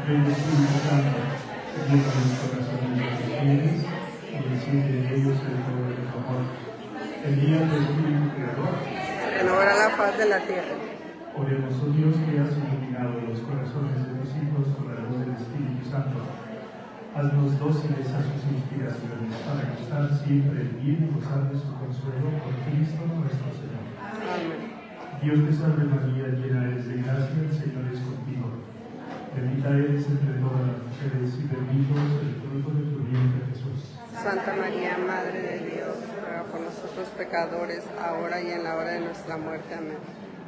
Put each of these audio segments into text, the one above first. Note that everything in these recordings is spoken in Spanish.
Ven Espíritu Santo, llena los corazones de tus fieles y enciende en ellos el fuego de tu amor. Envía tu Espíritu Creador. Renovará la faz de la tierra. Oremos, oh Dios, que has iluminado los corazones de tus hijos con la luz del Espíritu Santo. Haznos dóciles a sus inspiraciones para gustar siempre el bien y gozar de su consuelo por Cristo nuestro Señor. Amén. Dios te salve María, llena eres de gracia, el Señor es contigo. Bendita eres entre todas las mujeres y bendito es el fruto de tu vientre, Jesús. Santa María, Madre de Dios, ruega por nosotros pecadores, ahora y en la hora de nuestra muerte. Amén.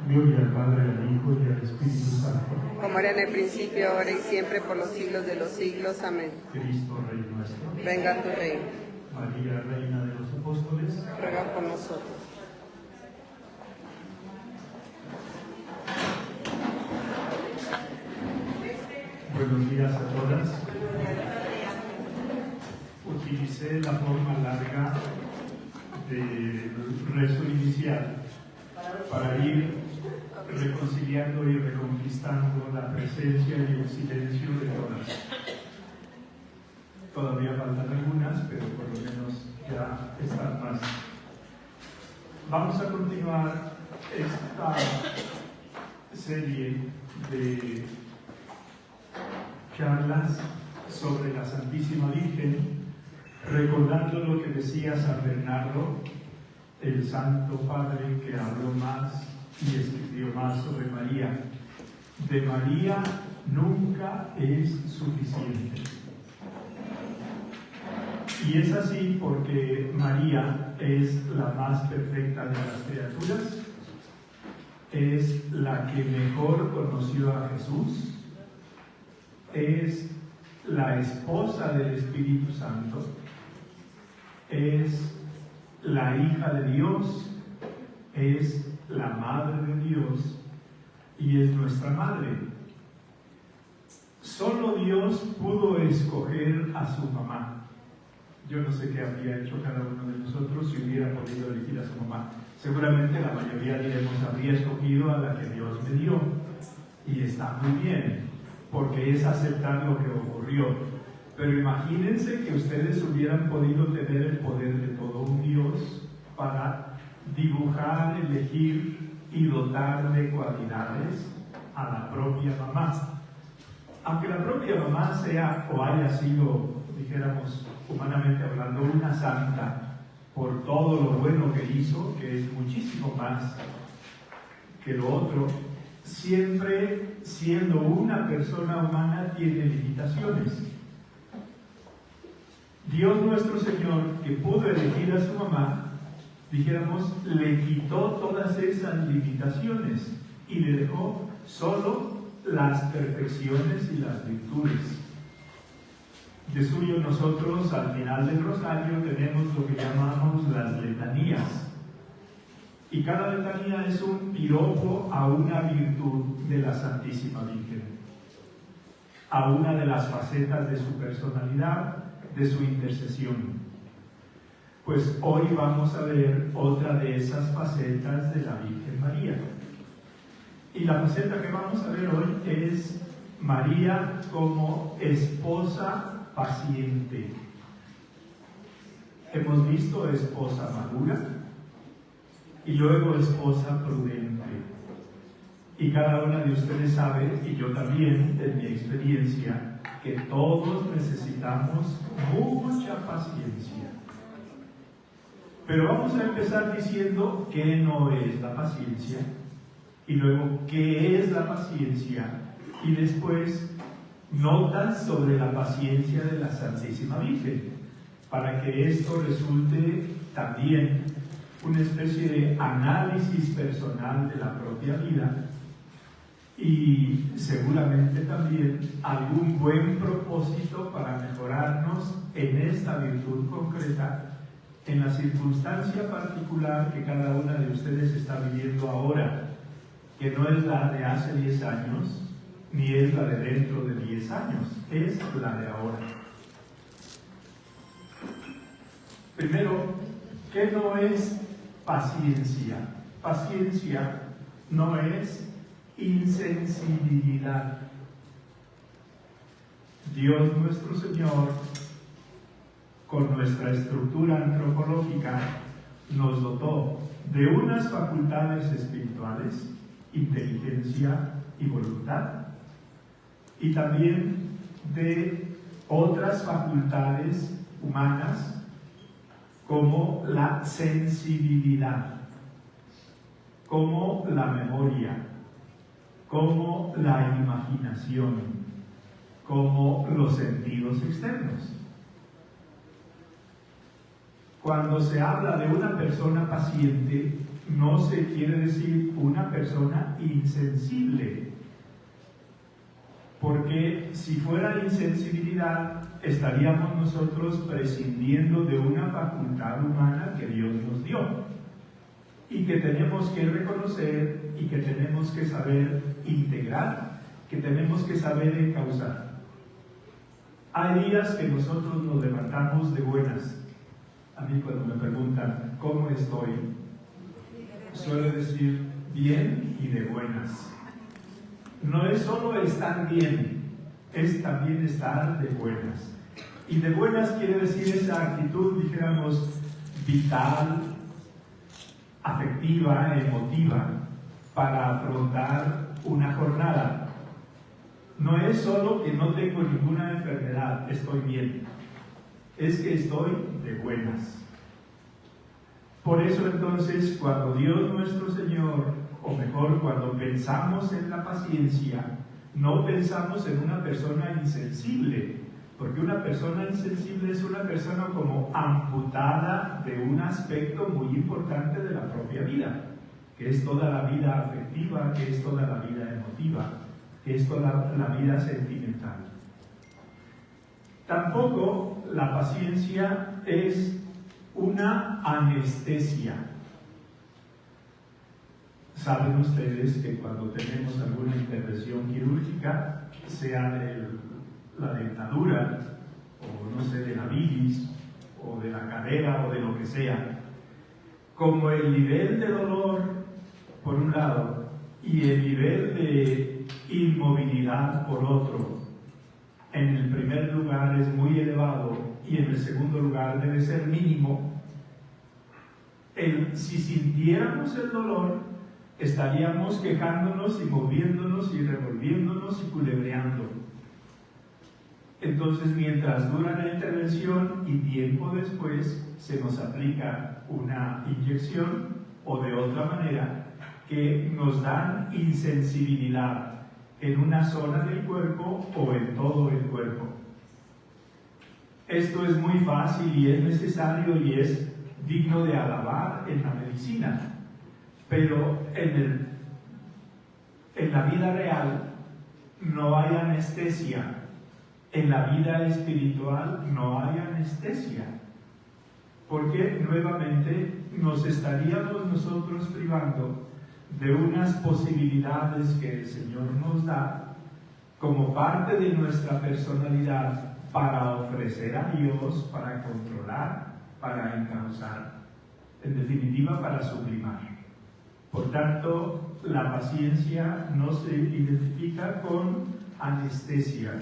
Gloria al Padre, al Hijo y al Espíritu Santo. Como era en el principio, ahora y siempre, por los siglos de los siglos. Amén. Cristo, Rey nuestro. Venga tu reino. María, Reina de los Apóstoles. Ruega por nosotros. Buenos días a todas. Utilicé la forma larga del rezo inicial para ir reconciliando y reconquistando la presencia y el silencio de todas. Todavía faltan algunas, pero por lo menos ya están más. Vamos a continuar esta serie de charlas sobre la Santísima Virgen, recordando lo que decía San Bernardo, el Santo Padre que habló más y escribió más sobre María. De María nunca es suficiente. Y es así porque María es la más perfecta de las criaturas, es la que mejor conoció a Jesús, es la esposa del Espíritu Santo, es la hija de Dios, es la madre de Dios y es nuestra madre. Solo Dios pudo escoger a su mamá. Yo no sé qué habría hecho cada uno de nosotros si hubiera podido elegir a su mamá. Seguramente la mayoría diremos habría escogido a la que Dios me dio. Y está muy bien, porque es aceptar lo que ocurrió. Pero imagínense que ustedes hubieran podido tener el poder de todo un Dios para dibujar, elegir y dotar de cualidades a la propia mamá. Aunque la propia mamá sea o haya sido, dijéramos humanamente hablando, una santa por todo lo bueno que hizo, que es muchísimo más que lo otro, siempre siendo una persona humana tiene limitaciones. Dios nuestro Señor, que pudo elegir a su mamá, dijéramos, le quitó todas esas limitaciones y le dejó solo las perfecciones y las virtudes. De suyo nosotros al final del rosario tenemos lo que llamamos las letanías. Y cada letanía es un piropo a una virtud de la Santísima Virgen, a una de las facetas de su personalidad, de su intercesión. Pues hoy vamos a ver otra de esas facetas de la Virgen María. Y la faceta que vamos a ver hoy es María como esposa paciente. Hemos visto esposa madura y luego esposa prudente. Y cada una de ustedes sabe, y yo también, en mi experiencia, que todos necesitamos mucha paciencia. Pero vamos a empezar diciendo qué no es la paciencia, y luego qué es la paciencia, y después notas sobre la paciencia de la Santísima Virgen, para que esto resulte también una especie de análisis personal de la propia vida y seguramente también algún buen propósito para mejorarnos en esta virtud concreta, en la circunstancia particular que cada una de ustedes está viviendo ahora, que no es la de hace 10 años, ni es la de dentro de 10 años, es la de ahora. Primero, ¿qué no es paciencia? Paciencia no es insensibilidad. Dios nuestro Señor, con nuestra estructura antropológica, nos dotó de unas facultades espirituales, inteligencia y voluntad, y también de otras facultades humanas como la sensibilidad, como la memoria, como la imaginación, como los sentidos externos. Cuando se habla de una persona paciente, no se quiere decir una persona insensible, porque si fuera insensibilidad, estaríamos nosotros prescindiendo de una facultad humana que Dios nos dio y que tenemos que reconocer y que tenemos que saber integrar, que tenemos que saber encauzar. Hay días que nosotros nos levantamos de buenas. A mí cuando me preguntan cómo estoy, suelo decir bien y de buenas. No es solo estar bien, es también estar de buenas. Y de buenas quiere decir esa actitud, dijéramos, vital, afectiva, emotiva, para afrontar una jornada. No es solo que no tengo ninguna enfermedad, estoy bien. Es que estoy de buenas. Por eso entonces, cuando Dios nuestro Señor, o mejor, cuando pensamos en la paciencia, no pensamos en una persona insensible, porque una persona insensible es una persona como amputada de un aspecto muy importante de la propia vida, que es toda la vida afectiva, que es toda la vida emotiva, que es toda la vida sentimental. Tampoco la paciencia es una anestesia. Saben ustedes que cuando tenemos alguna intervención quirúrgica, sea de la dentadura, o no sé, de la bilis, o de la cadera, o de lo que sea, como el nivel de dolor, por un lado, y el nivel de inmovilidad, por otro, en el primer lugar es muy elevado y en el segundo lugar debe ser mínimo. Si sintiéramos el dolor, estaríamos quejándonos y moviéndonos y revolviéndonos y culebreando. Entonces, mientras dura la intervención y tiempo después se nos aplica una inyección o de otra manera que nos dan insensibilidad en una zona del cuerpo o en todo el cuerpo. Esto es muy fácil y es necesario y es digno de alabar en la medicina, pero en la vida real no hay anestesia, en la vida espiritual no hay anestesia, porque nuevamente nos estaríamos nosotros privando de unas posibilidades que el Señor nos da como parte de nuestra personalidad para ofrecer a Dios, para controlar, para encauzar, en definitiva para sublimar. Por tanto, la paciencia no se identifica con anestesia.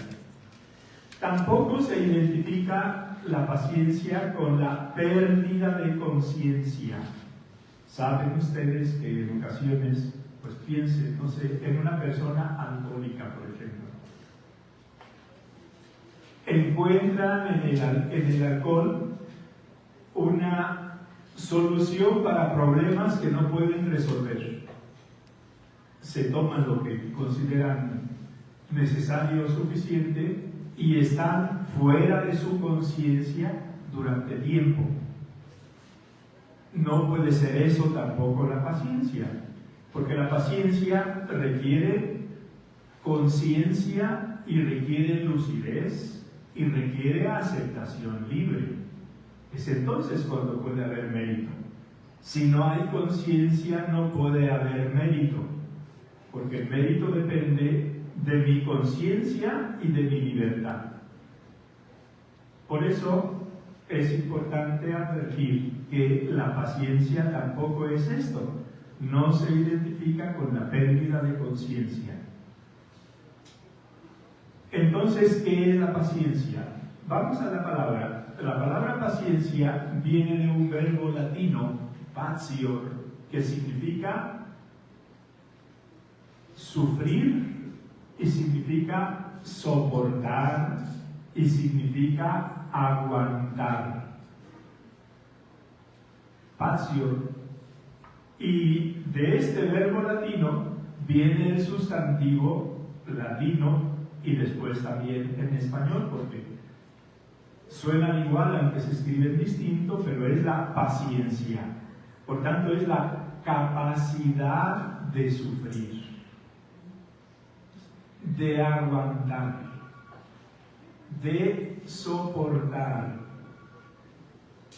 Tampoco se identifica la paciencia con la pérdida de conciencia. Saben ustedes que en ocasiones, pues piensen, no sé, en una persona alcohólica, por ejemplo. Encuentran en el alcohol una solución para problemas que no pueden resolver. Se toman lo que consideran necesario o suficiente y están fuera de su conciencia durante tiempo. No puede ser eso tampoco la paciencia, porque la paciencia requiere conciencia y requiere lucidez y requiere aceptación libre. Es entonces cuando puede haber mérito. Si no hay conciencia, no puede haber mérito, porque el mérito depende de mi conciencia y de mi libertad. Por eso es importante advertir que la paciencia tampoco es esto, no se identifica con la pérdida de conciencia. En entonces, ¿qué es la paciencia? Vamos a la palabra. La palabra paciencia viene de un verbo latino, patior, que significa sufrir y significa soportar y significa aguantar. Patior. Y de este verbo latino viene el sustantivo latino y después también en español, porque suenan igual aunque se escriben distinto, pero es la paciencia. Por tanto, es la capacidad de sufrir, de aguantar, de soportar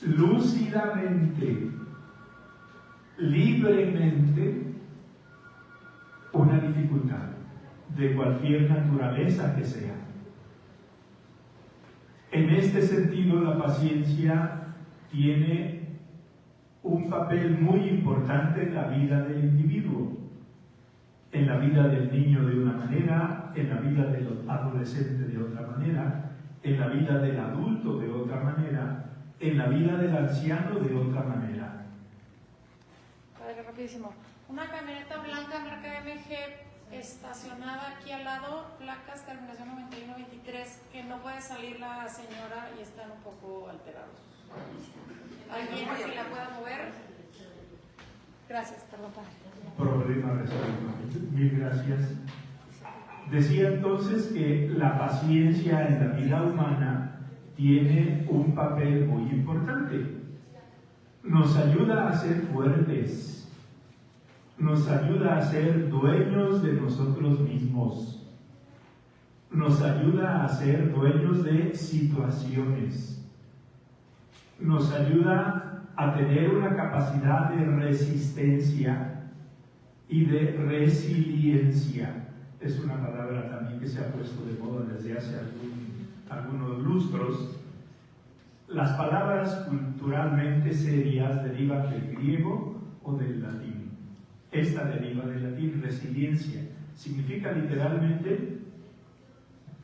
lúcidamente, libremente, una dificultad de cualquier naturaleza que sea. En este sentido, la paciencia tiene un papel muy importante en la vida del individuo, en la vida del niño de una manera, en la vida del adolescente de otra manera, en la vida del adulto de otra manera, en la vida del anciano de otra manera. Padre, rapidísimo. Una camioneta blanca marca MG estacionada aquí al lado, placas terminación 9123, que no puede salir la señora y están un poco alterados. ¿Alguien que la pueda mover? Gracias, perdón, padre. Problema resuelto. Mil gracias. Decía entonces que la paciencia en la vida humana tiene un papel muy importante. Nos ayuda a ser fuertes. Nos ayuda a ser dueños de nosotros mismos. Nos ayuda a ser dueños de situaciones. Nos ayuda a tener una capacidad de resistencia y de resiliencia. Es una palabra también que se ha puesto de moda desde hace algunos lustros. Las palabras culturalmente serias derivan del griego o del latín. Esta deriva del latín, resiliencia. Significa literalmente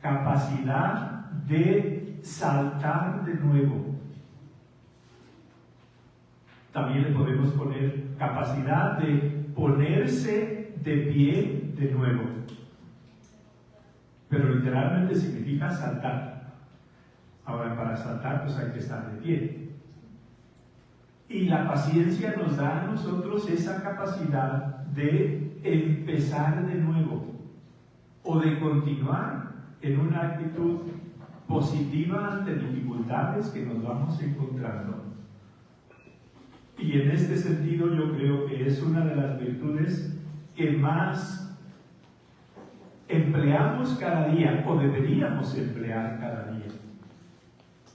capacidad de saltar de nuevo. También le podemos poner capacidad de ponerse de pie de nuevo. Pero literalmente significa saltar. Ahora, para saltar, pues hay que estar de pie. Y la paciencia nos da a nosotros esa capacidad de empezar de nuevo o de continuar en una actitud positiva ante dificultades que nos vamos encontrando. Y en este sentido yo creo que es una de las virtudes que más empleamos cada día o deberíamos emplear cada día.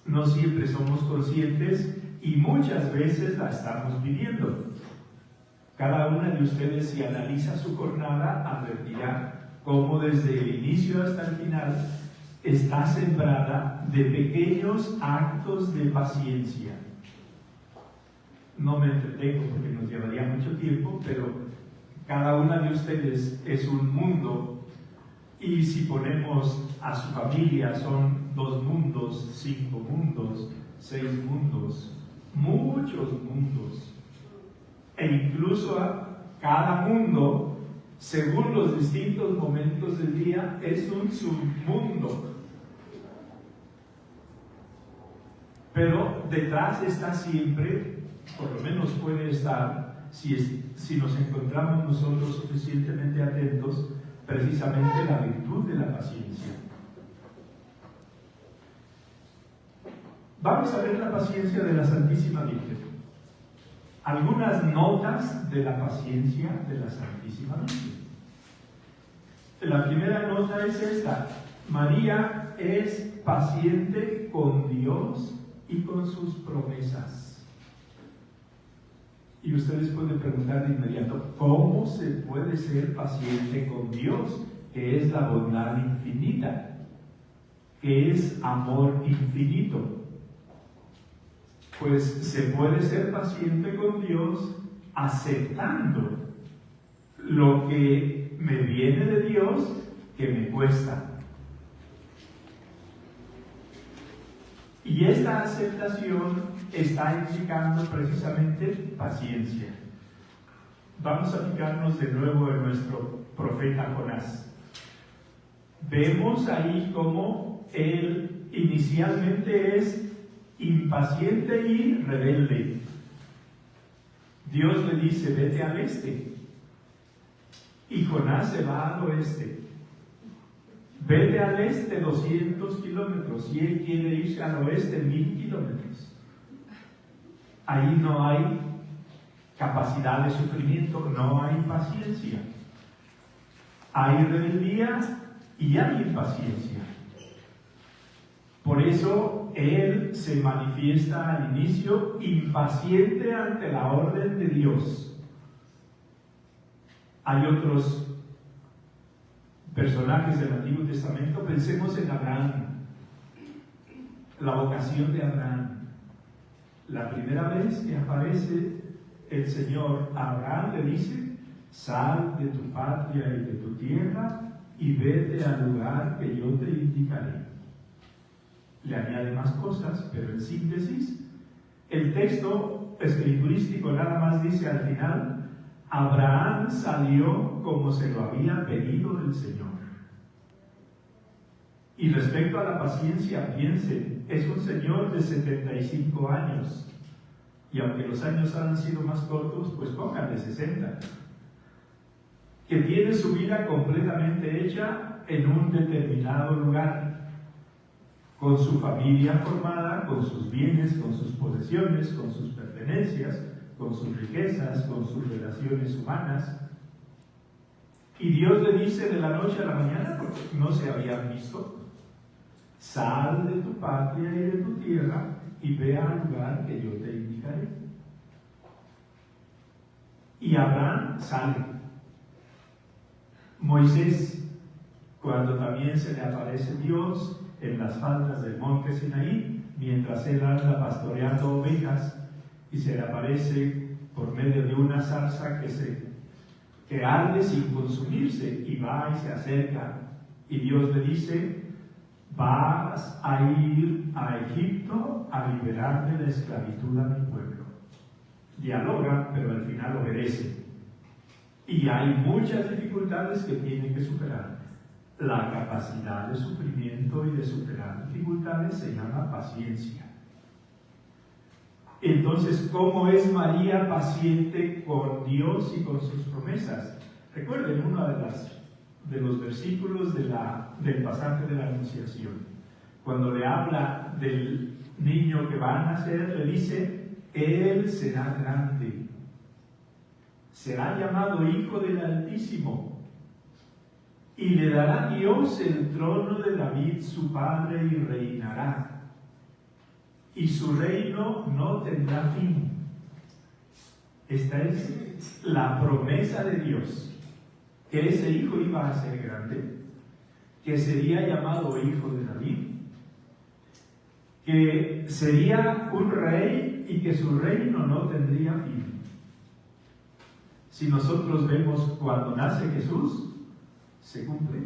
No siempre somos conscientes y muchas veces la estamos viviendo. Cada una de ustedes, si analiza su jornada, advertirá cómo desde el inicio hasta el final está sembrada de pequeños actos de paciencia. No me entretengo porque nos llevaría mucho tiempo, pero cada una de ustedes es un mundo, y si ponemos a su familia son 2 mundos, 5 mundos, 6 mundos, muchos mundos. E incluso a cada mundo, según los distintos momentos del día, es un submundo. Pero detrás está siempre, por lo menos puede estar, si nos encontramos nosotros suficientemente atentos, precisamente la virtud de la paciencia. Vamos a ver la paciencia de la Santísima Virgen. Algunas notas de la paciencia de la Santísima Virgen. La primera nota es esta: María es paciente con Dios y con sus promesas. Y ustedes pueden preguntar de inmediato, ¿cómo se puede ser paciente con Dios, que es la bondad infinita, que es amor infinito? Pues se puede ser paciente con Dios aceptando lo que me viene de Dios, que me cuesta. Y esta aceptación está implicando precisamente paciencia. Vamos a fijarnos de nuevo en nuestro profeta Jonás. Vemos ahí cómo él inicialmente es impaciente y rebelde. Dios le dice, vete al este. Y Jonás se va al oeste. Vete al este 200 kilómetros y él quiere irse al oeste 1000 kilómetros. Ahí no hay capacidad de sufrimiento, no hay paciencia. Hay rebeldía y hay impaciencia. Por eso él se manifiesta al inicio impaciente ante la orden de Dios. Hay otros personajes del Antiguo Testamento. Pensemos en Abraham, la vocación de Abraham. La primera vez que aparece el Señor a Abraham le dice, sal de tu patria y de tu tierra y vete al lugar que yo te indicaré. Le añade más cosas, pero en síntesis, el texto escriturístico nada más dice al final, Abraham salió como se lo había pedido el Señor. Y respecto a la paciencia, piensen, es un señor de 75 años. Y aunque los años han sido más cortos, pues pónganle 60. Que tiene su vida completamente hecha en un determinado lugar. Con su familia formada, con sus bienes, con sus posesiones, con sus pertenencias, con sus riquezas, con sus relaciones humanas. Y Dios le dice de la noche a la mañana, porque no se habían visto, sal de tu patria y de tu tierra y ve al lugar que yo te indicaré. Y Abraham sale. Moisés, cuando también se le aparece Dios en las faldas del monte Sinaí, mientras él anda pastoreando ovejas, y se le aparece por medio de una zarza que arde sin consumirse, y va y se acerca, y Dios le dice, vas a ir a Egipto a liberar de la esclavitud a mi pueblo. Dialoga, pero al final obedece. Y hay muchas dificultades que tiene que superar. La capacidad de sufrimiento y de superar dificultades se llama paciencia. Entonces, ¿cómo es María paciente con Dios y con sus promesas? Recuerden uno de los versículos del pasaje de la Anunciación. Cuando le habla del niño que va a nacer, le dice, Él será grande, será llamado Hijo del Altísimo, y le dará Dios el trono de David su padre y reinará, y su reino no tendrá fin. Esta es la promesa de Dios, que ese hijo iba a ser grande, que sería llamado Hijo de David, que sería un rey y que su reino no tendría fin. Si nosotros vemos cuando nace Jesús, se cumple.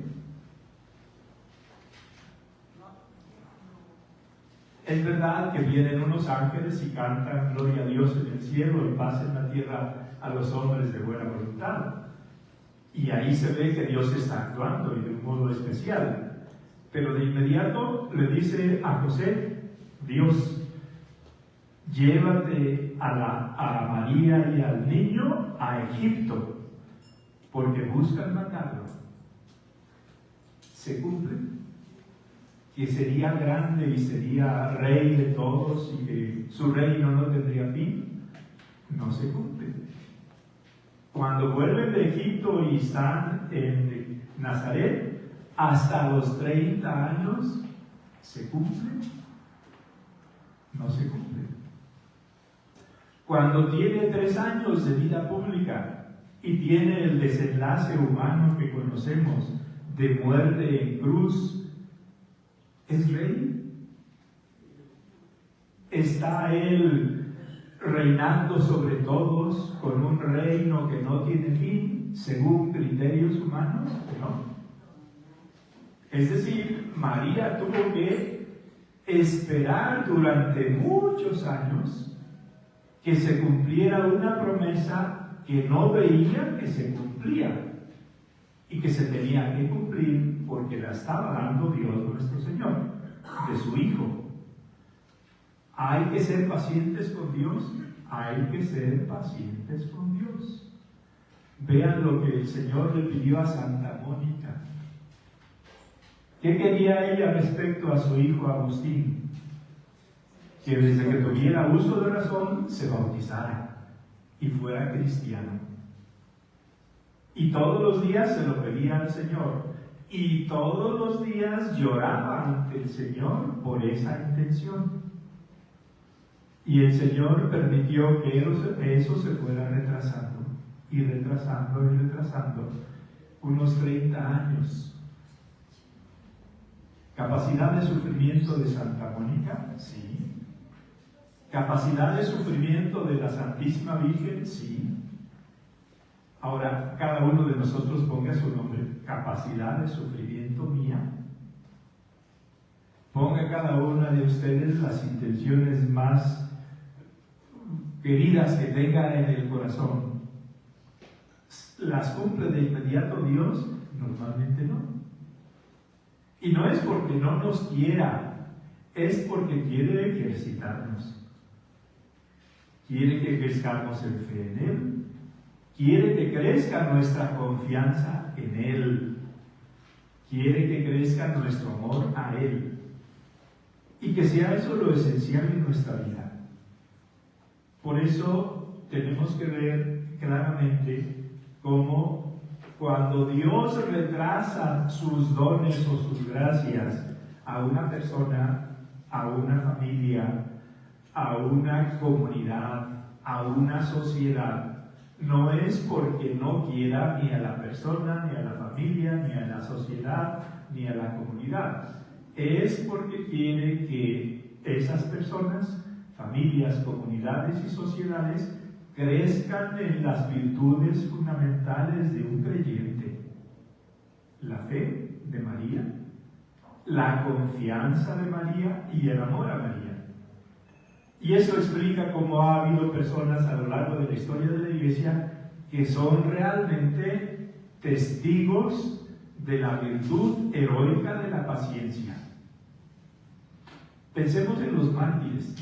Es verdad que vienen unos ángeles y cantan gloria a Dios en el cielo y paz en la tierra a los hombres de buena voluntad. Y ahí se ve que Dios está actuando y de un modo especial. Pero de inmediato le dice a José, Dios, llévate a María y al niño a Egipto, porque buscan matarlo. Se cumple. Que sería grande y sería rey de todos y que su reino no tendría fin, no se cumple. Cuando vuelven de Egipto y están en Nazaret, hasta los 30 años, ¿se cumple? No se cumple. Cuando tiene 3 años de vida pública y tiene el desenlace humano que conocemos de muerte en cruz, ¿es rey? ¿Está él reinando sobre todos con un reino que no tiene fin según criterios humanos? No. Es decir, María tuvo que esperar durante muchos años que se cumpliera una promesa que no veía que se cumplía y que se tenía que cumplir porque la estaba dando Dios nuestro Señor, de su Hijo. Hay que ser pacientes con Dios, hay que ser pacientes con Dios. Vean lo que el Señor le pidió a Santa Mónica. ¿Qué quería ella respecto a su hijo Agustín? Que desde que tuviera uso de razón se bautizara y fuera cristiano. Y todos los días se lo pedía al Señor. Y todos los días lloraba ante el Señor por esa intención. Y el Señor permitió que eso se fuera retrasando, y retrasando, y retrasando, unos 30 años. ¿Capacidad de sufrimiento de Santa Mónica? Sí. ¿Capacidad de sufrimiento de la Santísima Virgen? Sí. Ahora, cada uno de nosotros ponga su nombre. ¿Capacidad de sufrimiento mía? Ponga cada una de ustedes las intenciones más queridas que tengan en el corazón. ¿Las cumple de inmediato Dios? Normalmente no. Y no es porque no nos quiera, es porque quiere ejercitarnos. Quiere que crezcamos en fe en Él. Quiere que crezca nuestra confianza en Él. Quiere que crezca nuestro amor a Él. Y que sea eso lo esencial en nuestra vida. Por eso tenemos que ver claramente cómo cuando Dios retrasa sus dones o sus gracias a una persona, a una familia, a una comunidad, a una sociedad, no es porque no quiera ni a la persona, ni a la familia, ni a la sociedad, ni a la comunidad. Es porque quiere que esas personas, familias, comunidades y sociedades crezcan en las virtudes fundamentales de un creyente: la fe de María, la confianza de María y el amor a María. Y eso explica cómo ha habido personas a lo largo de la historia de la Iglesia que son realmente testigos de la virtud heroica de la paciencia. Pensemos en los mártires.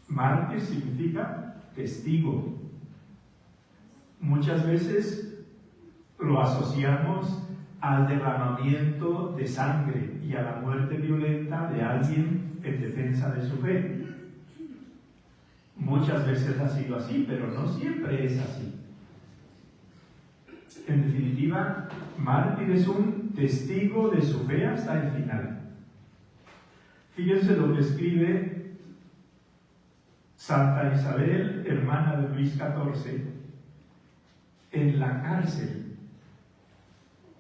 Mártir significa testigo. Muchas veces lo asociamos al derramamiento de sangre y a la muerte violenta de alguien en defensa de su fe. Muchas veces ha sido así, pero no siempre es así. En definitiva, mártir es un testigo de su fe hasta el final. Fíjense lo que escribe Santa Isabel, hermana de Luis XIV, en la cárcel.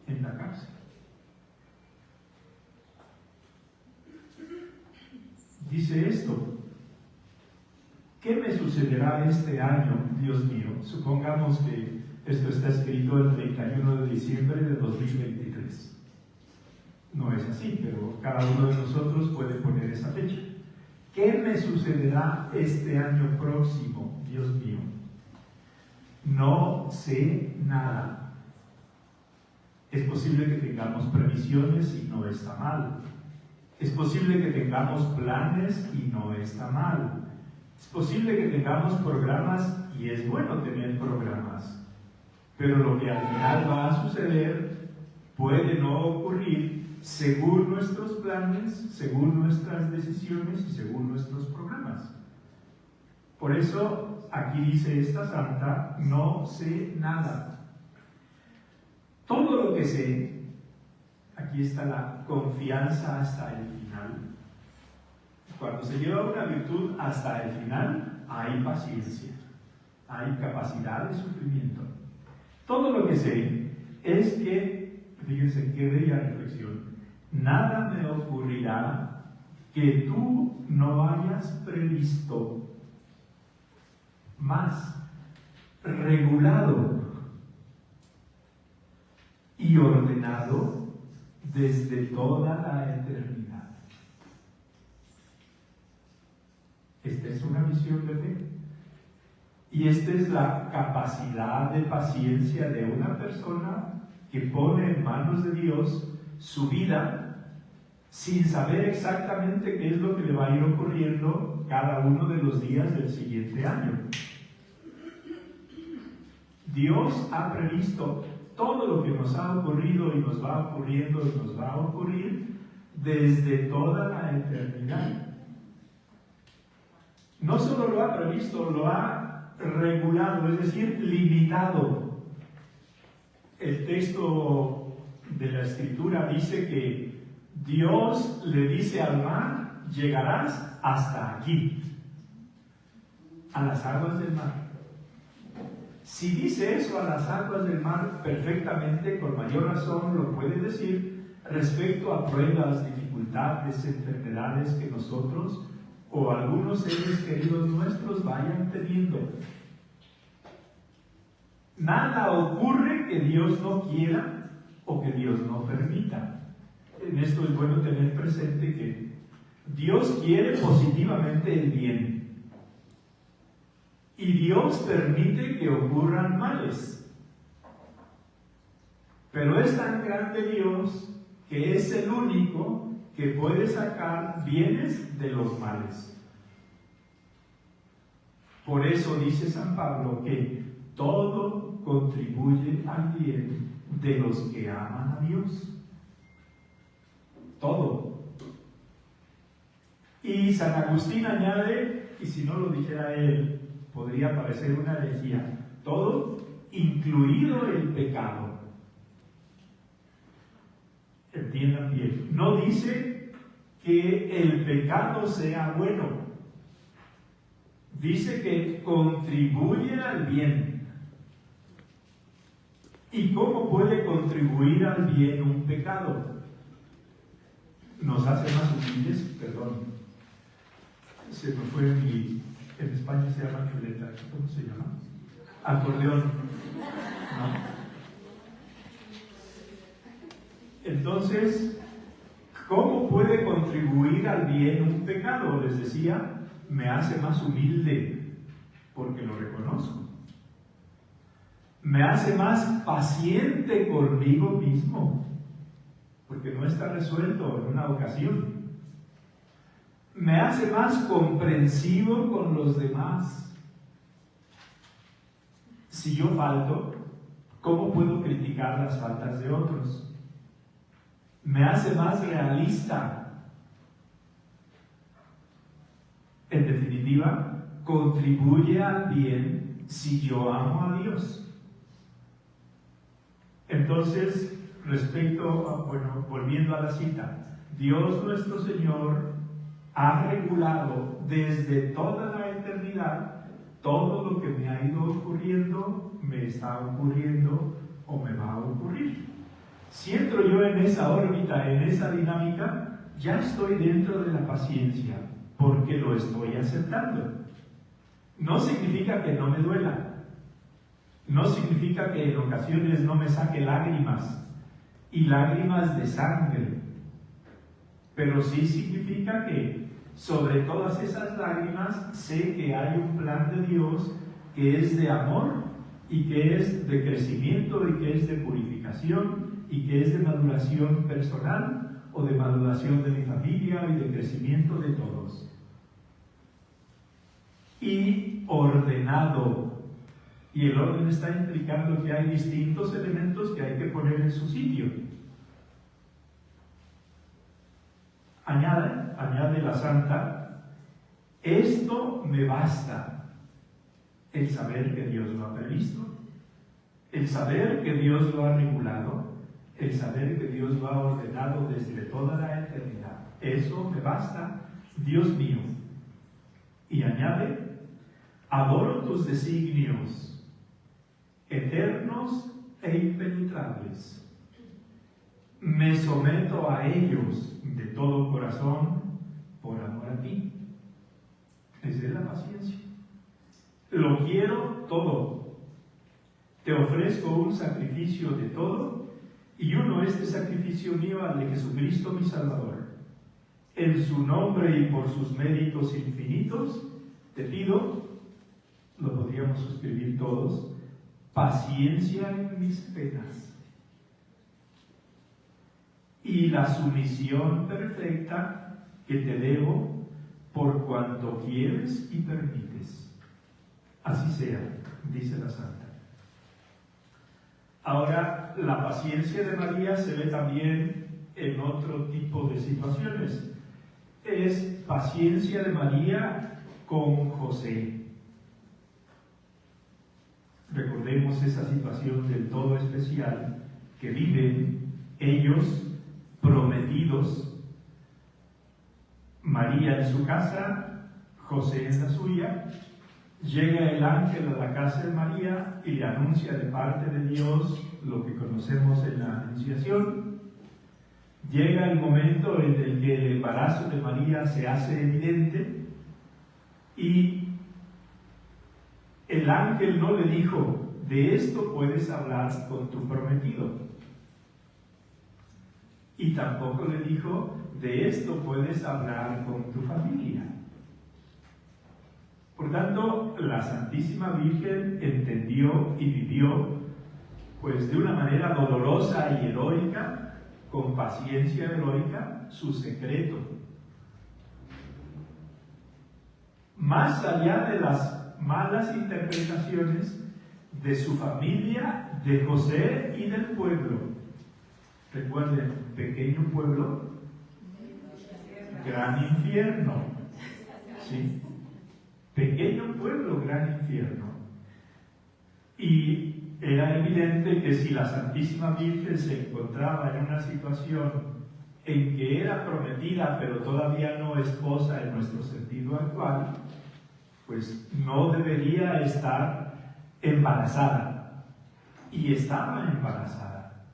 En la cárcel. Dice esto: ¿qué me sucederá este año, Dios mío? Supongamos que esto está escrito el 31 de diciembre de 2023. No es así, pero cada uno de nosotros puede poner esa fecha. ¿Qué me sucederá este año próximo, Dios mío? No sé nada. Es posible que tengamos previsiones y no está mal. Es posible que tengamos planes y no está mal. Es posible que tengamos programas y es bueno tener programas. Pero lo que al final va a suceder puede no ocurrir según nuestros planes, según nuestras decisiones y según nuestros programas. Por eso aquí dice esta santa: no sé nada. Todo lo que sé, aquí está la confianza hasta el final. Cuando se lleva una virtud hasta el final, hay paciencia, hay capacidad de sufrimiento. Todo lo que sé es que, fíjense qué bella reflexión, nada me ocurrirá que tú no hayas previsto, más regulado y ordenado desde toda la eternidad. Esta es una visión de fe. Y esta es la capacidad de paciencia de una persona que pone en manos de Dios su vida sin saber exactamente qué es lo que le va a ir ocurriendo cada uno de los días del siguiente año. Dios ha previsto todo lo que nos ha ocurrido y nos va ocurriendo y nos va a ocurrir desde toda la eternidad. No solo lo ha previsto, lo ha regulado, es decir, limitado. El texto de la Escritura dice que Dios le dice al mar: llegarás hasta aquí, a las aguas del mar. Si dice eso a las aguas del mar, perfectamente, con mayor razón, lo puede decir respecto a pruebas, dificultades, enfermedades que nosotros o algunos seres queridos nuestros vayan teniendo. Nada ocurre que Dios no quiera o que Dios no permita. En esto es bueno tener presente que Dios quiere positivamente el bien. Y Dios permite que ocurran males. Pero es tan grande Dios que es el único que puede sacar bienes de los males. Por eso dice San Pablo que todo contribuye al bien de los que aman a Dios. Todo. Y San Agustín añade, y si no lo dijera él, podría parecer una herejía, todo, incluido el pecado. Entiendan bien, no dice que el pecado sea bueno, dice que contribuye al bien. ¿Y cómo puede contribuir al bien un pecado? Nos hace más humildes, perdón, se me fue en España se llama chuleta, ¿cómo se llama? Acordeón. ¿No? Entonces, ¿cómo puede contribuir al bien un pecado? Les decía, me hace más humilde porque lo reconozco. Me hace más paciente conmigo mismo porque no está resuelto en una ocasión. Me hace más comprensivo con los demás. Si yo falto, ¿cómo puedo criticar las faltas de otros? Me hace más realista. En definitiva, contribuye al bien si yo amo a Dios. Entonces, volviendo a la cita, Dios nuestro Señor ha regulado desde toda la eternidad todo lo que me ha ido ocurriendo, me está ocurriendo o me va a ocurrir. Si entro yo en esa órbita, en esa dinámica, ya estoy dentro de la paciencia, porque lo estoy aceptando. No significa que no me duela, no significa que en ocasiones no me saque lágrimas, y lágrimas de sangre, pero sí significa que sobre todas esas lágrimas sé que hay un plan de Dios que es de amor y que es de crecimiento y que es de purificación y que es de maduración personal o de maduración de mi familia y de crecimiento de todos. Y ordenado. Y el orden está implicando que hay distintos elementos que hay que poner en su sitio. Añade la santa, esto me basta. El saber que Dios lo ha previsto, el saber que Dios lo ha regulado, el saber que Dios lo ha ordenado desde toda la eternidad. Eso me basta, Dios mío. Y añade, adoro tus designios eternos e impenetrables. Me someto a ellos de todo corazón por amor a ti. Esa es la paciencia. Lo quiero todo. Te ofrezco un sacrificio de todo y uno este sacrificio mío al de Jesucristo mi Salvador. En su nombre y por sus méritos infinitos, te pido, lo podríamos suscribir todos, paciencia en mis penas y la sumisión perfecta que te debo por cuanto quieres y permites. Así sea, dice la Santa. Ahora, la paciencia de María se ve también en otro tipo de situaciones. Es paciencia de María con José. Recordemos esa situación del todo especial que viven ellos prometidos, María en su casa, José en la suya. Llega el ángel a la casa de María y le anuncia de parte de Dios lo que conocemos en la Anunciación. Llega el momento en el que el embarazo de María se hace evidente y el ángel no le dijo: de esto puedes hablar con tu prometido. Y tampoco le dijo: de esto puedes hablar con tu familia. Por tanto, la Santísima Virgen entendió y vivió, pues de una manera dolorosa y heroica, con paciencia heroica, su secreto. Más allá de las malas interpretaciones de su familia, de José y del pueblo. Recuerden, pequeño pueblo, gran infierno. ¿Sí? Pequeño pueblo, gran infierno. Y era evidente que si la Santísima Virgen se encontraba en una situación en que era prometida, pero todavía no esposa en nuestro sentido actual, pues no debería estar embarazada. Y estaba embarazada.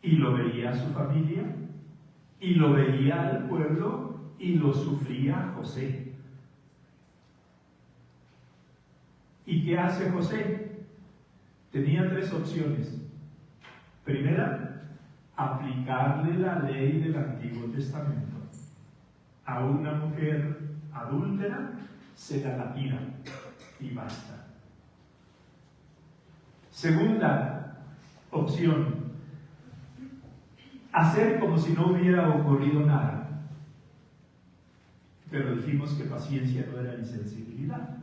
Y lo veía su familia, y lo veía el pueblo, y lo sufría José. ¿Y qué hace José? Tenía tres opciones. Primera, aplicarle la ley del Antiguo Testamento. A una mujer adúltera se la lapida y basta. Segunda opción, hacer como si no hubiera ocurrido nada. Pero dijimos que paciencia no era insensibilidad.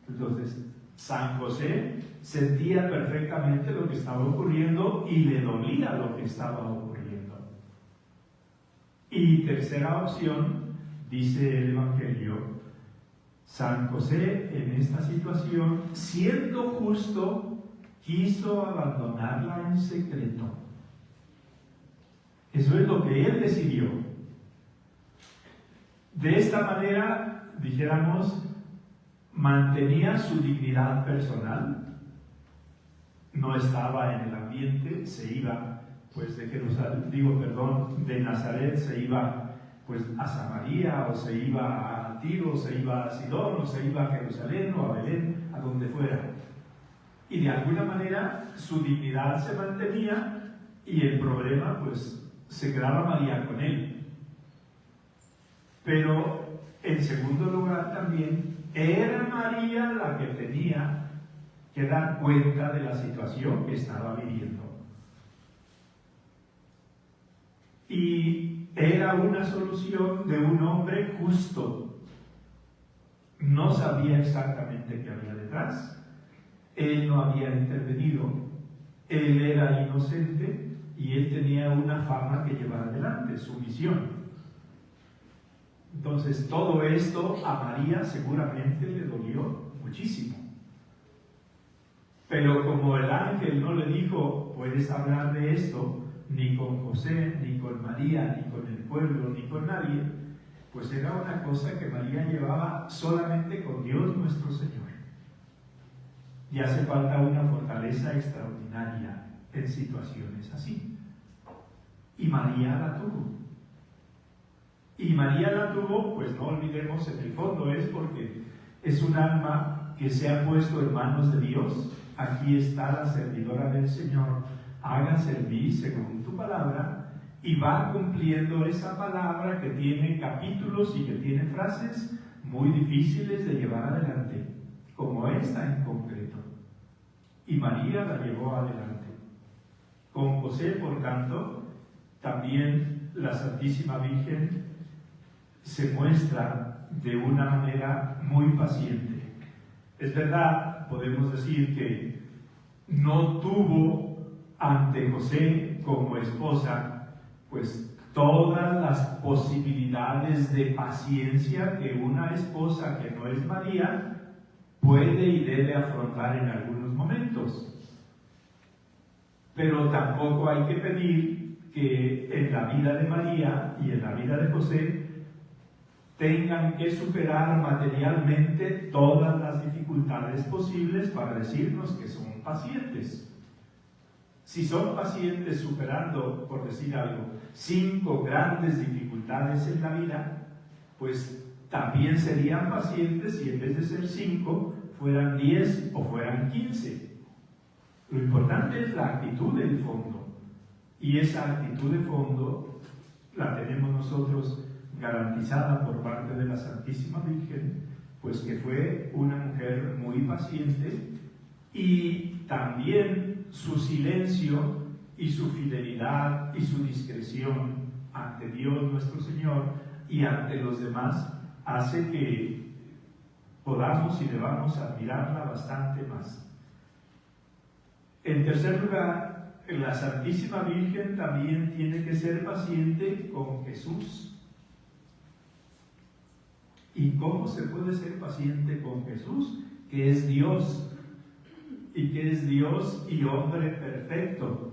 Entonces, San José sentía perfectamente lo que estaba ocurriendo y le dolía lo que estaba ocurriendo. Y tercera opción, dice el Evangelio, San José en esta situación, siendo justo, quiso abandonarla en secreto. Eso es lo que él decidió. De esta manera, dijéramos, mantenía su dignidad personal, no estaba en el ambiente, se iba pues de Jerusalén, de Nazaret se iba pues a Samaria, o se iba a Tiro, o se iba a Sidón, o se iba a Jerusalén, o a Belén, a donde fuera. Y de alguna manera su dignidad se mantenía y el problema pues se quedaba María con él. Pero en segundo lugar también, era María la que tenía que dar cuenta de la situación que estaba viviendo. Y era una solución de un hombre justo. No sabía exactamente qué había detrás. Él no había intervenido. Él era inocente y él tenía una fama que llevar adelante, su misión. Entonces, todo esto a María seguramente le dolió muchísimo. Pero como el ángel no le dijo, puedes hablar de esto, ni con José, ni con María, ni con el pueblo, ni con nadie, pues era una cosa que María llevaba solamente con Dios nuestro Señor. Y hace falta una fortaleza extraordinaria en situaciones así. Y María la tuvo. Y María la tuvo, pues no olvidemos, en el fondo es porque es un alma que se ha puesto en manos de Dios. Aquí está la servidora del Señor, hágase en mí según tu palabra, y va cumpliendo esa palabra que tiene capítulos y que tiene frases muy difíciles de llevar adelante, como esta en concreto. Y María la llevó adelante. Con José, por tanto, también la Santísima Virgen se muestra de una manera muy paciente. Es verdad, podemos decir que no tuvo ante José como esposa pues todas las posibilidades de paciencia que una esposa que no es María puede y debe afrontar en algunos momentos. Pero tampoco hay que pedir que en la vida de María y en la vida de José tengan que superar materialmente todas las dificultades posibles para decirnos que son pacientes. Si son pacientes superando, por decir algo, 5 grandes dificultades en la vida, pues también serían pacientes si en vez de ser 5 fueran 10 o fueran 15. Lo importante es la actitud del fondo, y esa actitud de fondo la tenemos nosotros garantizada por parte de la Santísima Virgen, pues que fue una mujer muy paciente, y también su silencio y su fidelidad y su discreción ante Dios nuestro Señor y ante los demás hace que podamos y debamos admirarla bastante más. En tercer lugar, la Santísima Virgen también tiene que ser paciente con Jesús. ¿Y cómo se puede ser paciente con Jesús? Que es Dios, y que es Dios y hombre perfecto.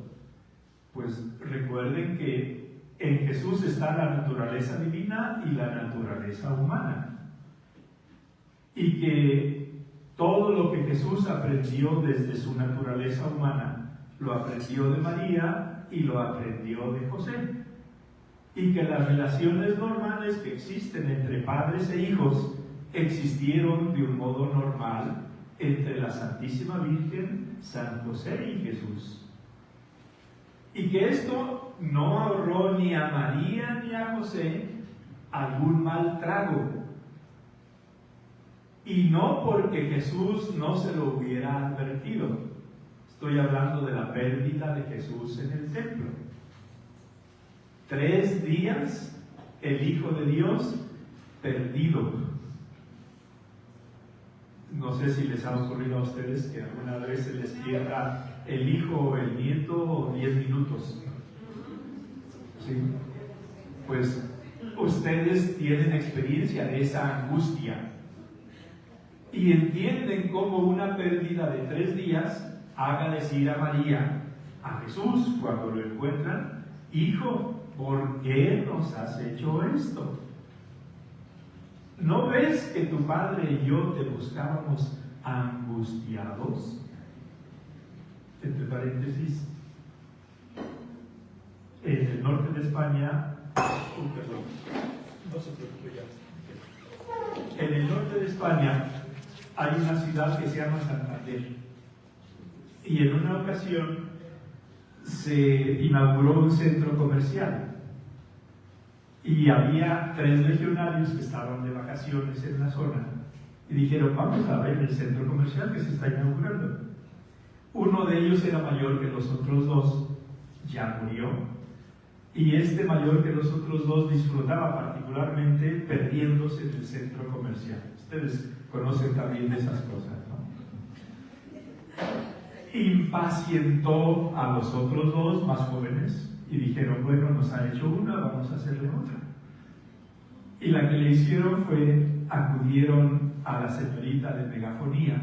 Pues recuerden que en Jesús está la naturaleza divina y la naturaleza humana, y que todo lo que Jesús aprendió desde su naturaleza humana lo aprendió de María y lo aprendió de José, y que las relaciones normales que existen entre padres e hijos existieron de un modo normal entre la Santísima Virgen, San José y Jesús. Y que esto no ahorró ni a María ni a José algún mal trago. Y no porque Jesús no se lo hubiera advertido. Estoy hablando de la pérdida de Jesús en el templo. 3 días el Hijo de Dios perdido. No sé si les ha ocurrido a ustedes que alguna vez se les pierda el hijo o el nieto 10 minutos. ¿Sí? Pues ustedes tienen experiencia de esa angustia y entienden cómo una pérdida de 3 días haga decir a María, a Jesús, cuando lo encuentran: Hijo, ¿por qué nos has hecho esto? ¿No ves que tu padre y yo te buscábamos angustiados? Entre paréntesis, en el norte de España, perdón, no se preocupe ya. En el norte de España hay una ciudad que se llama Santander, y en una ocasión se inauguró un centro comercial. Y había 3 legionarios que estaban de vacaciones en la zona y dijeron: vamos a ver el centro comercial que se está inaugurando. Uno de ellos era mayor que los otros 2, ya murió, y este mayor que los otros 2 disfrutaba particularmente perdiéndose en el centro comercial. Ustedes conocen también de esas cosas, ¿no? Impacientó a los otros 2 más jóvenes y dijeron: bueno, nos ha hecho una, vamos a hacerle otra. Y la que le hicieron fue, acudieron a la señorita de megafonía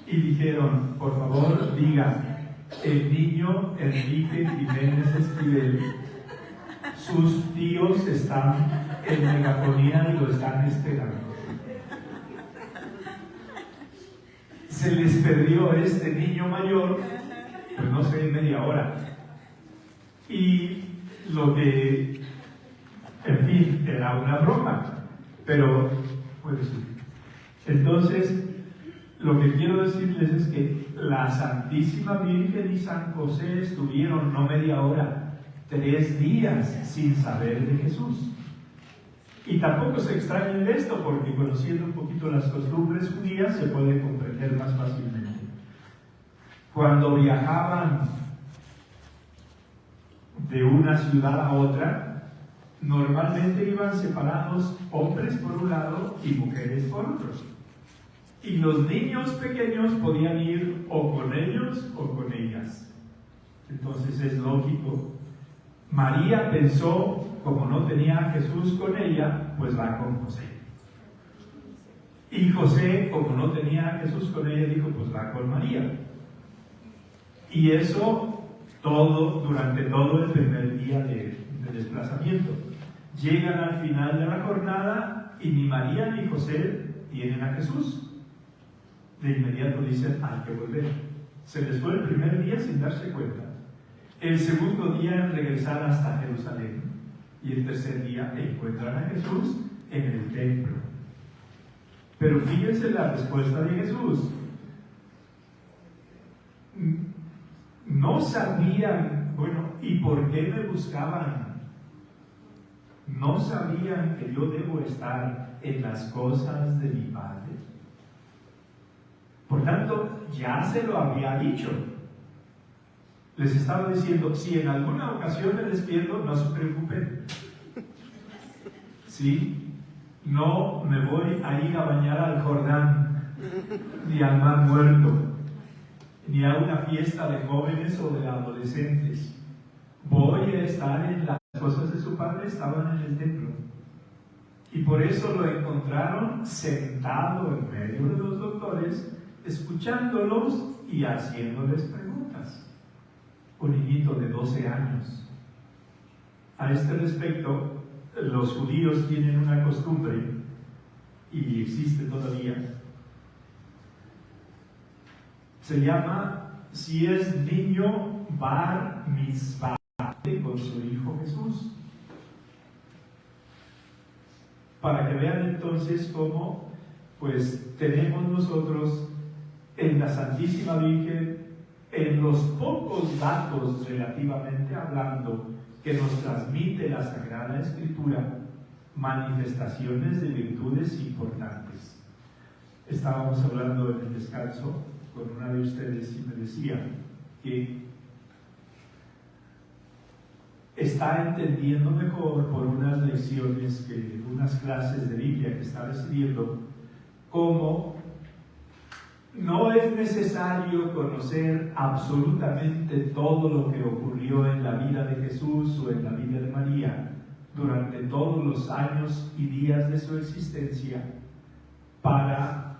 y dijeron: por favor, diga, el niño Enrique Jiménez Esquivel, sus tíos están en megafonía y lo están esperando. Se les perdió este niño mayor, pues no sé, media hora. Y lo que, en fin, era una broma, pero puede ser. Entonces, Lo que quiero decirles es que la Santísima Virgen y San José estuvieron no media hora, 3 días sin saber de Jesús. Y tampoco se extrañen de esto, porque conociendo un poquito las costumbres judías se puede comprender más fácilmente. Cuando viajaban de una ciudad a otra, normalmente iban separados hombres por un lado y mujeres por otro. Y los niños pequeños podían ir o con ellos o con ellas. Entonces es lógico. María pensó, como no tenía a Jesús con ella, pues va con José. Y José, como no tenía a Jesús con ella, dijo, pues va con María. Y eso durante todo el primer día de desplazamiento. Llegan al final de la jornada y ni María ni José tienen a Jesús. De inmediato dicen, hay que volver. Se les fue el primer día sin darse cuenta. El segundo día en regresar hasta Jerusalén. Y el tercer día encuentran a Jesús en el templo. Pero fíjense la respuesta de Jesús. No sabían, bueno, ¿y por qué me buscaban? ¿No sabían que yo debo estar en las cosas de mi Padre? Por tanto, ya se lo había dicho. Les estaba diciendo, si en alguna ocasión me despierto, no se preocupen. ¿Sí? No me voy a ir a bañar al Jordán, ni al Mar Muerto, ni a una fiesta de jóvenes o de adolescentes. Voy a estar en las cosas de su Padre, estaban en el templo. Y por eso lo encontraron sentado en medio de los doctores, escuchándolos y haciéndoles preguntas. Un niñito de 12 años. A este respecto, los judíos tienen una costumbre, y existe todavía, se llama, si es niño, bar mitzvah, con su hijo Jesús. Para que vean entonces cómo, pues, tenemos nosotros en la Santísima Virgen, en los pocos datos relativamente hablando que nos transmite la Sagrada Escritura, manifestaciones de virtudes importantes. Estábamos hablando en el descanso con una de ustedes y me decía que está entendiendo mejor por unas lecciones, unas clases de Biblia que está recibiendo, cómo no es necesario conocer absolutamente todo lo que ocurrió en la vida de Jesús o en la vida de María durante todos los años y días de su existencia para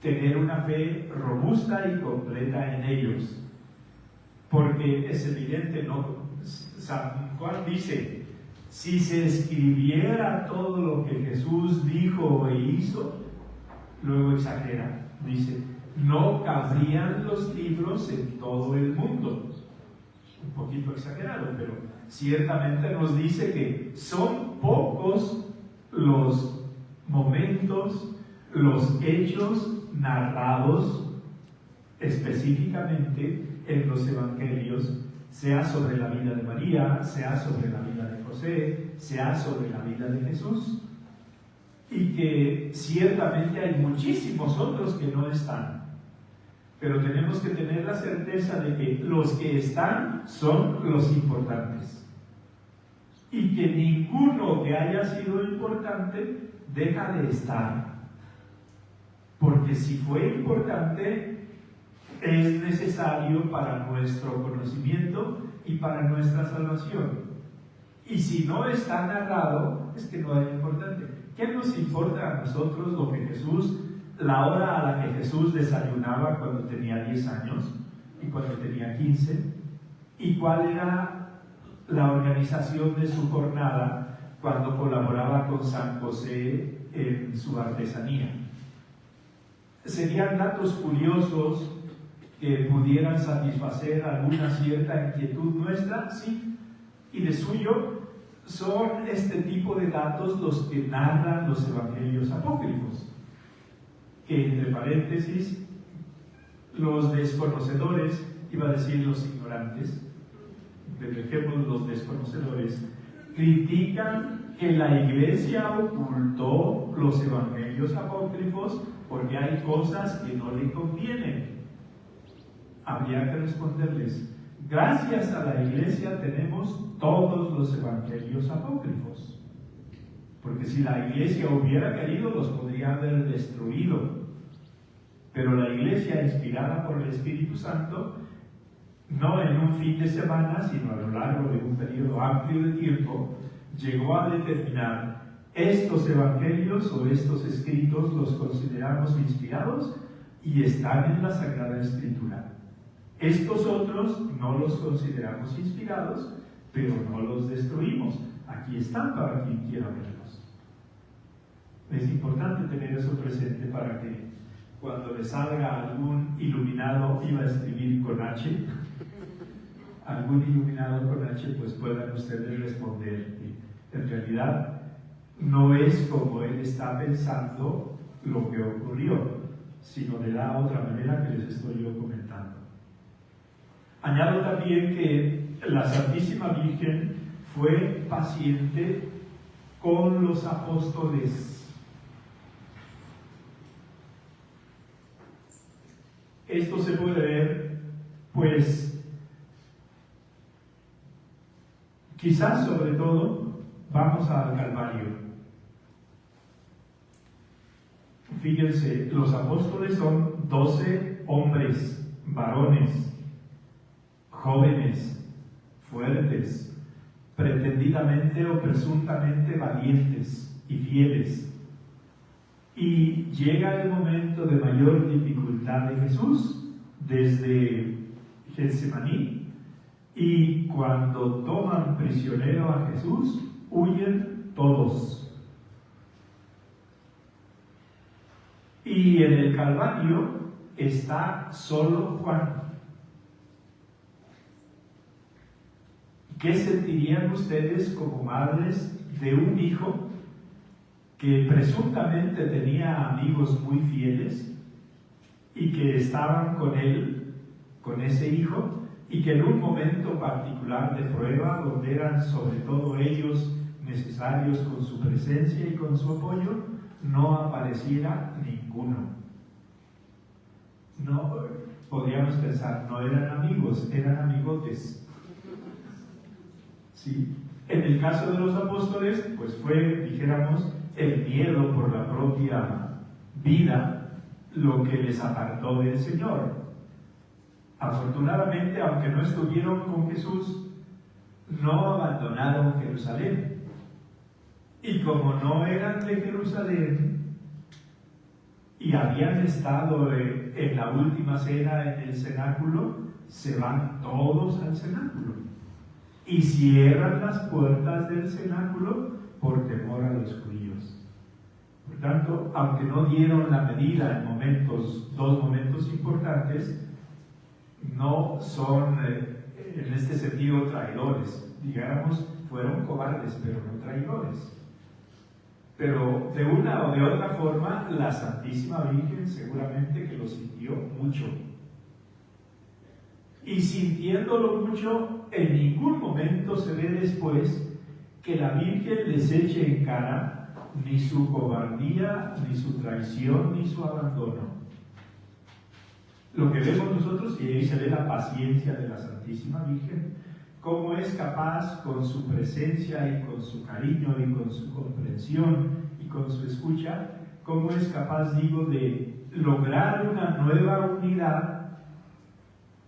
tener una fe robusta y completa en ellos. Porque es evidente, ¿no? San Juan dice, si se escribiera todo lo que Jesús dijo e hizo, luego exagera. Dice, no cabrían los libros en todo el mundo. Un poquito exagerado, pero ciertamente nos dice que son pocos los momentos, los hechos narrados específicamente en los evangelios, sea sobre la vida de María, sea sobre la vida de José, sea sobre la vida de Jesús. Y que ciertamente hay muchísimos otros que no están. Pero tenemos que tener la certeza de que los que están son los importantes. Y que ninguno que haya sido importante deja de estar. Porque si fue importante, es necesario para nuestro conocimiento y para nuestra salvación. Y si no está narrado, es que no es importante. ¿Qué nos importa a nosotros lo que Jesús, la hora a la que Jesús desayunaba cuando tenía 10 años y cuando tenía 15? ¿Y cuál era la organización de su jornada cuando colaboraba con San José en su artesanía? Serían datos curiosos que pudieran satisfacer alguna cierta inquietud nuestra, sí, y de suyo son este tipo de datos los que narran los evangelios apócrifos, que entre paréntesis, los desconocedores, iba a decir los ignorantes, dejemos los desconocedores, critican que la iglesia ocultó los evangelios apócrifos porque hay cosas que no le convienen. Habría que responderles, gracias a la iglesia tenemos todos los evangelios apócrifos, porque si la iglesia hubiera querido los podría haber destruido, pero la iglesia, inspirada por el Espíritu Santo, no en un fin de semana, sino a lo largo de un periodo amplio de tiempo, llegó a determinar estos evangelios o estos escritos los consideramos inspirados y están en la Sagrada Escritura. Estos otros no los consideramos inspirados, pero no los destruimos. Aquí están para quien quiera verlos. Es importante tener eso presente para que cuando le salga algún iluminado, iba a escribir con H, algún iluminado con H, pues puedan ustedes responder. En realidad no es como él está pensando lo que ocurrió, sino de la otra manera que les estoy yo comentando. Añado también que la Santísima Virgen fue paciente con los apóstoles. Esto se puede ver, pues, quizás sobre todo, vamos al Calvario. Fíjense, los apóstoles son 12 hombres, varones, jóvenes, fuertes, pretendidamente o presuntamente valientes y fieles. Y llega el momento de mayor dificultad de Jesús, desde Getsemaní, y cuando toman prisionero a Jesús, huyen todos. Y en el Calvario está solo Juan. ¿Qué sentirían ustedes como madres de un hijo que presuntamente tenía amigos muy fieles y que estaban con él, con ese hijo, y que en un momento particular de prueba, donde eran sobre todo ellos necesarios con su presencia y con su apoyo, no apareciera ninguno? No, podríamos pensar, no eran amigos, eran amigotes. ¿Sí? En el caso de los apóstoles, pues fue, dijéramos, el miedo por la propia vida lo que les apartó del Señor. Afortunadamente, aunque no estuvieron con Jesús, no abandonaron Jerusalén. Y como no eran de Jerusalén y habían estado en la última cena en el cenáculo, se van todos al cenáculo y cierran las puertas del cenáculo por temor a los judíos. Por tanto, aunque no dieron la medida en dos momentos importantes, no son en este sentido traidores. Digamos, fueron cobardes, pero no traidores. Pero de una o de otra forma, la Santísima Virgen seguramente que lo sintió mucho. Y sintiéndolo mucho, en ningún momento se ve después que la Virgen les eche en cara ni su cobardía, ni su traición, ni su abandono. Lo que vemos nosotros, y ahí se ve la paciencia de la Santísima Virgen, cómo es capaz con su presencia y con su cariño y con su comprensión y con su escucha, cómo es capaz, digo, de lograr una nueva unidad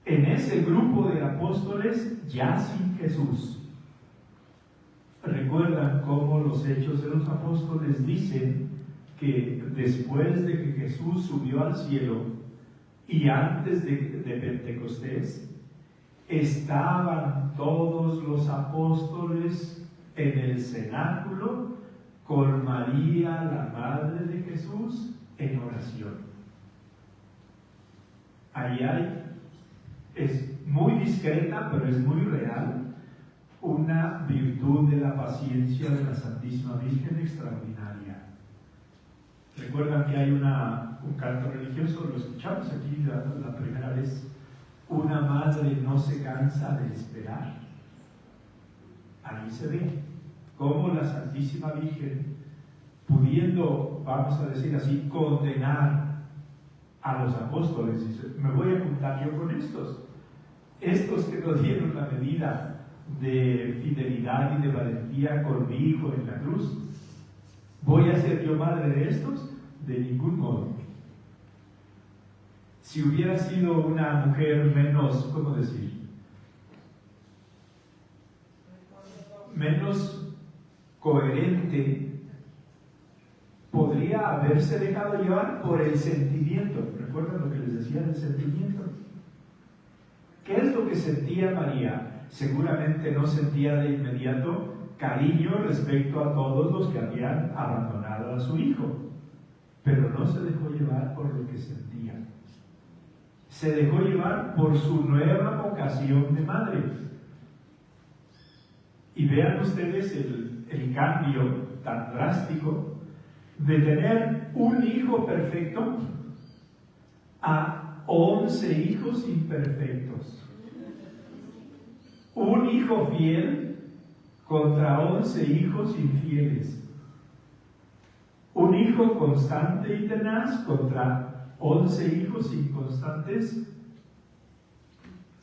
en ese grupo de apóstoles ya sin Jesús. Recuerdan cómo los Hechos de los Apóstoles dicen que después de que Jesús subió al cielo y antes de Pentecostés, estaban todos los apóstoles en el cenáculo con María, la madre de Jesús, en oración. Ahí es muy discreta, pero es muy real, una virtud de la paciencia de la Santísima Virgen extraordinaria. Recuerdan que hay un canto religioso, lo escuchamos aquí la primera vez. Una madre no se cansa de esperar. Ahí se ve cómo la Santísima Virgen, pudiendo, vamos a decir así, condenar a los apóstoles, dice: me voy a juntar yo con estos que nos dieron la medida de fidelidad y de valentía con mi hijo en la cruz. ¿Voy a ser yo madre de estos? De ningún modo. Si hubiera sido una mujer menos, ¿cómo decir?, menos coherente, podría haberse dejado llevar por el sentimiento. ¿Recuerdan lo que les decía del sentimiento? ¿Qué es lo que sentía María? Seguramente no sentía de inmediato cariño respecto a todos los que habían abandonado a su hijo, pero no se dejó llevar por lo que sentía. Se dejó llevar por su nueva vocación de madre. Y vean ustedes el cambio tan drástico de tener un hijo perfecto a 11 hijos imperfectos. Un hijo fiel contra 11 hijos infieles. Un hijo constante y tenaz contra 11 hijos inconstantes.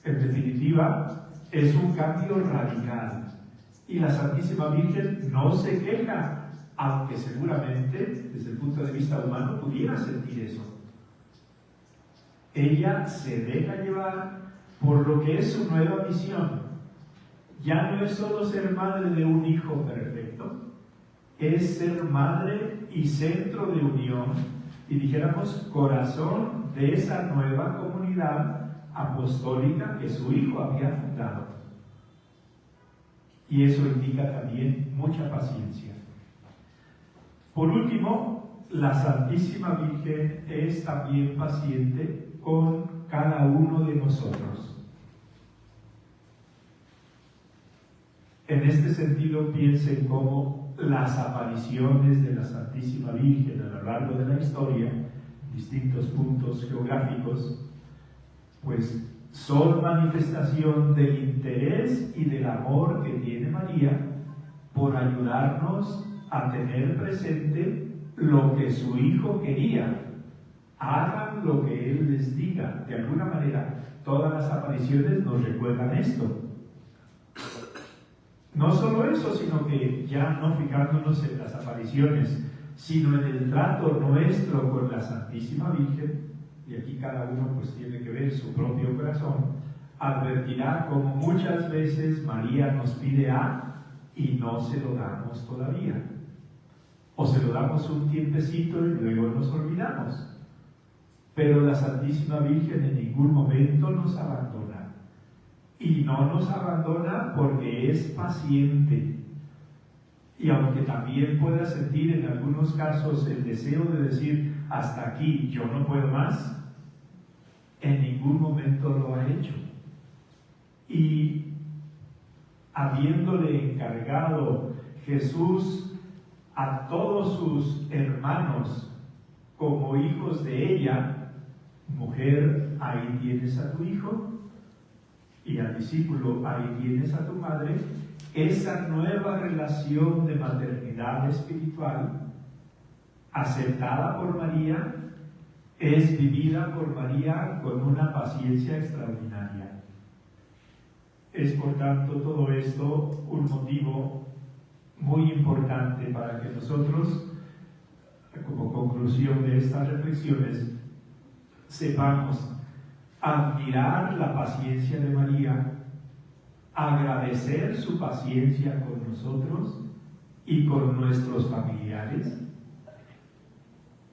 En definitiva, es un cambio radical. Y la Santísima Virgen no se queja, aunque seguramente, desde el punto de vista humano, pudiera sentir eso. Ella se deja llevar por lo que es su nueva misión. Ya no es solo ser madre de un hijo perfecto, es ser madre y centro de unión, y dijéramos corazón de esa nueva comunidad apostólica que su hijo había fundado. Y eso indica también mucha paciencia. Por último, la Santísima Virgen es también paciente con cada uno de nosotros. En este sentido, piensen cómo las apariciones de la Santísima Virgen a lo largo de la historia, en distintos puntos geográficos, pues son manifestación del interés y del amor que tiene María por ayudarnos a tener presente lo que su Hijo quería. Hagan lo que Él les diga. De alguna manera, todas las apariciones nos recuerdan esto. No solo eso, sino que ya no fijándonos en las apariciones, sino en el trato nuestro con la Santísima Virgen, y aquí cada uno pues tiene que ver su propio corazón, advertirá como muchas veces María nos pide A y no se lo damos todavía. O se lo damos un tiempecito y luego nos olvidamos. Pero la Santísima Virgen en ningún momento nos abandona. Y no nos abandona porque es paciente. Y aunque también pueda sentir en algunos casos el deseo de decir, hasta aquí, yo no puedo más, en ningún momento lo ha hecho. Y habiéndole encargado Jesús a todos sus hermanos como hijos de ella, mujer, ahí tienes a tu hijo, y al discípulo, ahí tienes a tu madre, esa nueva relación de maternidad espiritual, aceptada por María, es vivida por María con una paciencia extraordinaria. Es por tanto todo esto un motivo muy importante para que nosotros, como conclusión de estas reflexiones, sepamos admirar la paciencia de María, agradecer su paciencia con nosotros y con nuestros familiares,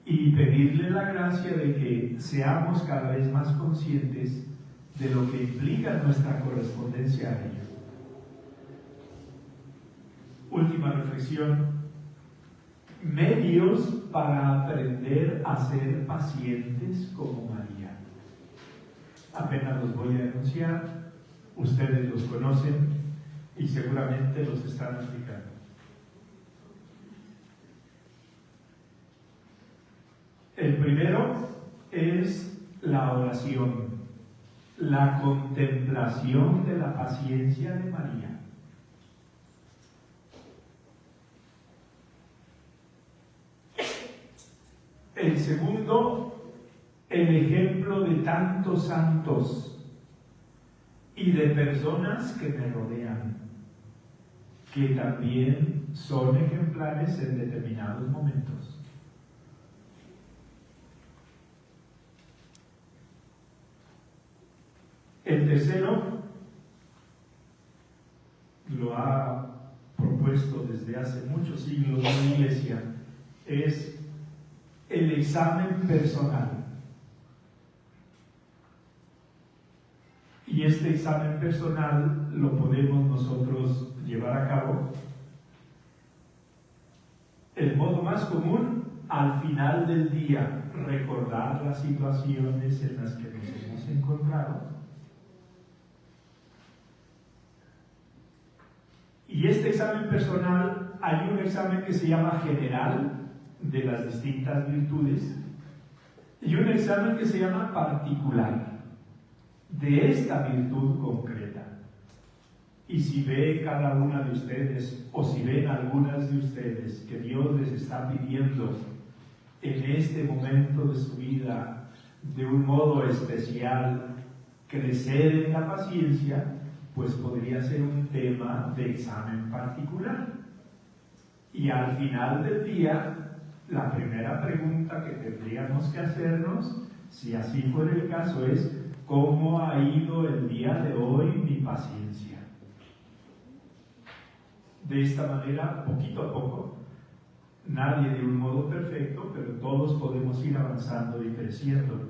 y pedirle la gracia de que seamos cada vez más conscientes de lo que implica nuestra correspondencia a ella. Última reflexión: medios para aprender a ser pacientes como María. Apenas los voy a enunciar, ustedes los conocen y seguramente los están aplicando. El primero es la oración, la contemplación de la paciencia de María. El segundo, el ejemplo de tantos santos y de personas que me rodean, que también son ejemplares en determinados momentos. El tercero lo ha propuesto desde hace muchos siglos la Iglesia, es el examen personal. Y este examen personal lo podemos nosotros llevar a cabo. El modo más común, al final del día, recordar las situaciones en las que nos hemos encontrado. Y este examen personal, hay un examen que se llama general de las distintas virtudes y un examen que se llama particular de esta virtud concreta. Y si ve cada una de ustedes, o si ven algunas de ustedes, que Dios les está pidiendo en este momento de su vida, de un modo especial, crecer en la paciencia, pues podría ser un tema de examen particular. Y al final del día, la primera pregunta que tendríamos que hacernos, si así fuera el caso, es ¿cómo ha ido el día de hoy mi paciencia? De esta manera, poquito a poco, nadie de un modo perfecto, pero todos podemos ir avanzando y creciendo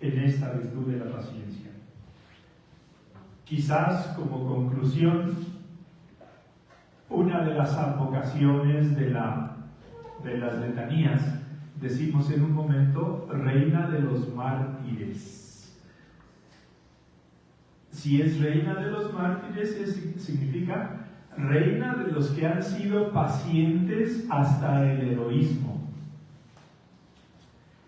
en esta virtud de la paciencia. Quizás como conclusión, una de las advocaciones de las letanías, decimos en un momento, Reina de los mártires. Si es Reina de los mártires, significa Reina de los que han sido pacientes hasta el heroísmo.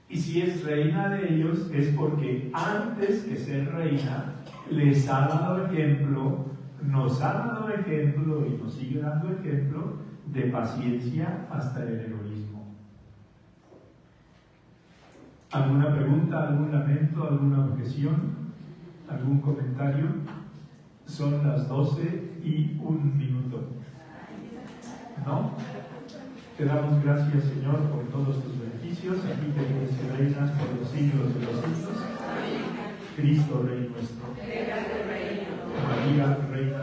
Y si es Reina de ellos, es porque antes que ser Reina, les ha dado ejemplo, nos ha dado ejemplo y nos sigue dando ejemplo de paciencia hasta el heroísmo. ¿Alguna pregunta, algún lamento, alguna objeción, algún comentario? Son las 12:01. ¿No? Te damos gracias, Señor, por todos tus beneficios. Aquí te vives y reinas por los siglos de los siglos. Cristo, Rey nuestro. María, Reina.